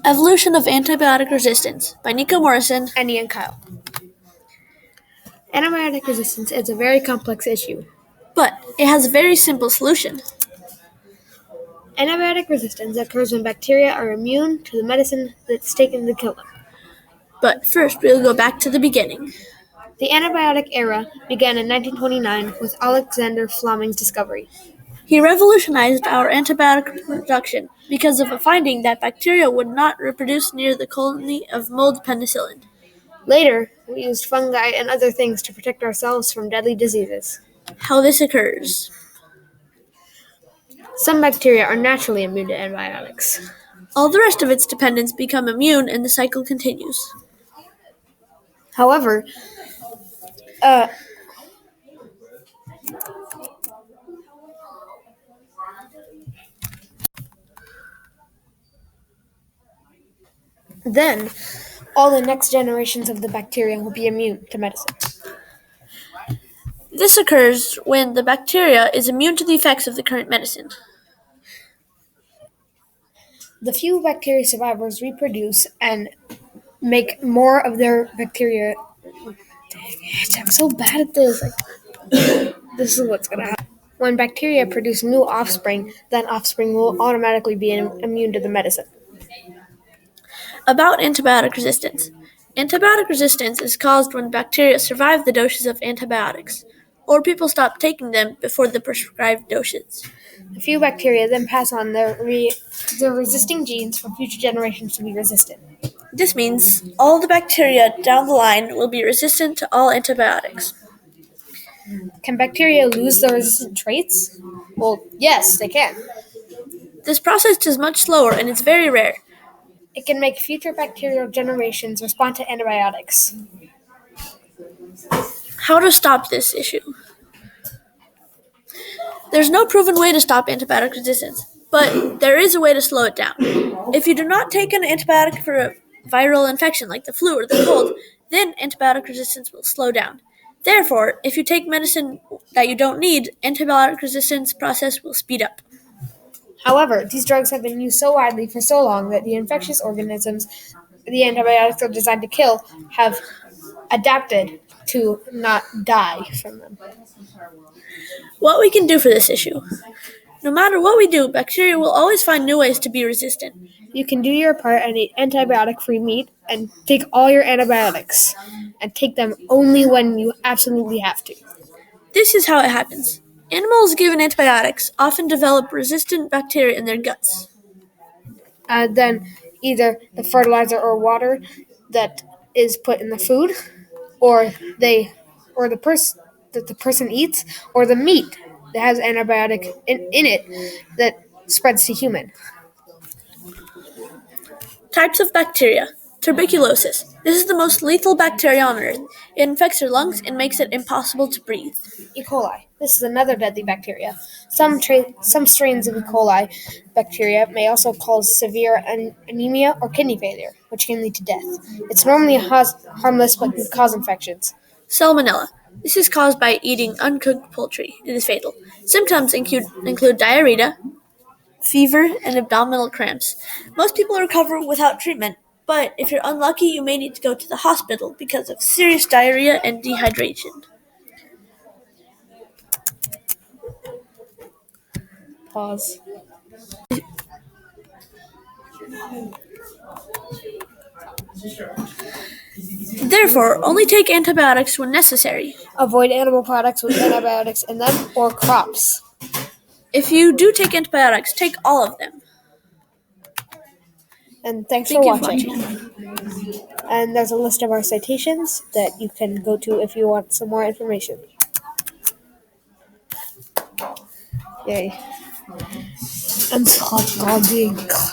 Evolution of Antibiotic Resistance by Nico Morrison and Ian Kyle. Antibiotic resistance is a very complex issue, but it has a very simple solution. Antibiotic resistance occurs when bacteria are immune to the medicine that's taken to kill them. But first, we'll go back to the beginning. The antibiotic era began in 1929 with Alexander Fleming's discovery. He revolutionized our antibiotic production because of a finding that bacteria would not reproduce near the colony of mold penicillin. Later, we used fungi and other things to protect ourselves from deadly diseases. How this occurs. Some bacteria are naturally immune to antibiotics. All the rest of its dependents become immune and the cycle continues. However, then all the next generations of the bacteria will be immune to medicine. This occurs when the bacteria is immune to the effects of the current medicine. The few bacteria survivors reproduce and make more of their bacteria. Dang it, I'm so bad at this. This is what's going to happen. When bacteria produce new offspring, that offspring will automatically be immune to the medicine. About antibiotic resistance. Antibiotic resistance is caused when bacteria survive the doses of antibiotics, or people stop taking them before the prescribed doses. A few bacteria then pass on their resisting genes for future generations to be resistant. This means all the bacteria down the line will be resistant to all antibiotics. Can bacteria lose their resistant traits? Well, yes, they can. This process is much slower and it's very rare. It can make future bacterial generations respond to antibiotics. How to stop this issue? There's no proven way to stop antibiotic resistance, but there is a way to slow it down. If you do not take an antibiotic for a viral infection like the flu or the cold, then antibiotic resistance will slow down. Therefore, if you take medicine that you don't need, antibiotic resistance process will speed up. However, these drugs have been used so widely for so long that the infectious organisms the antibiotics are designed to kill have adapted to not die from them. What we can do for this issue. No matter what we do, bacteria will always find new ways to be resistant. You can do your part and eat antibiotic-free meat and take all your antibiotics and take them only when you absolutely have to. This is how it happens. Animals given antibiotics often develop resistant bacteria in their guts. Then either the fertilizer or water that is put in the food, or the person eats, or the meat that has antibiotic in it that spreads to human. Types of bacteria. Tuberculosis. This is the most lethal bacteria on Earth. It infects your lungs and makes it impossible to breathe. E. coli. This is another deadly bacteria. Some strains of E. coli bacteria may also cause severe anemia or kidney failure, which can lead to death. It's normally harmless but can cause infections. Salmonella. This is caused by eating uncooked poultry. It is fatal. Symptoms include diarrhea, fever, and abdominal cramps. Most people recover without treatment, but if you're unlucky, you may need to go to the hospital because of serious diarrhea and dehydration. Pause. Therefore, only take antibiotics when necessary. Avoid animal products with antibiotics in them or crops. If you do take antibiotics, take all of them. And thanks for watching. And there's a list of our citations that you can go to if you want some more information. Yay. I'm so hot,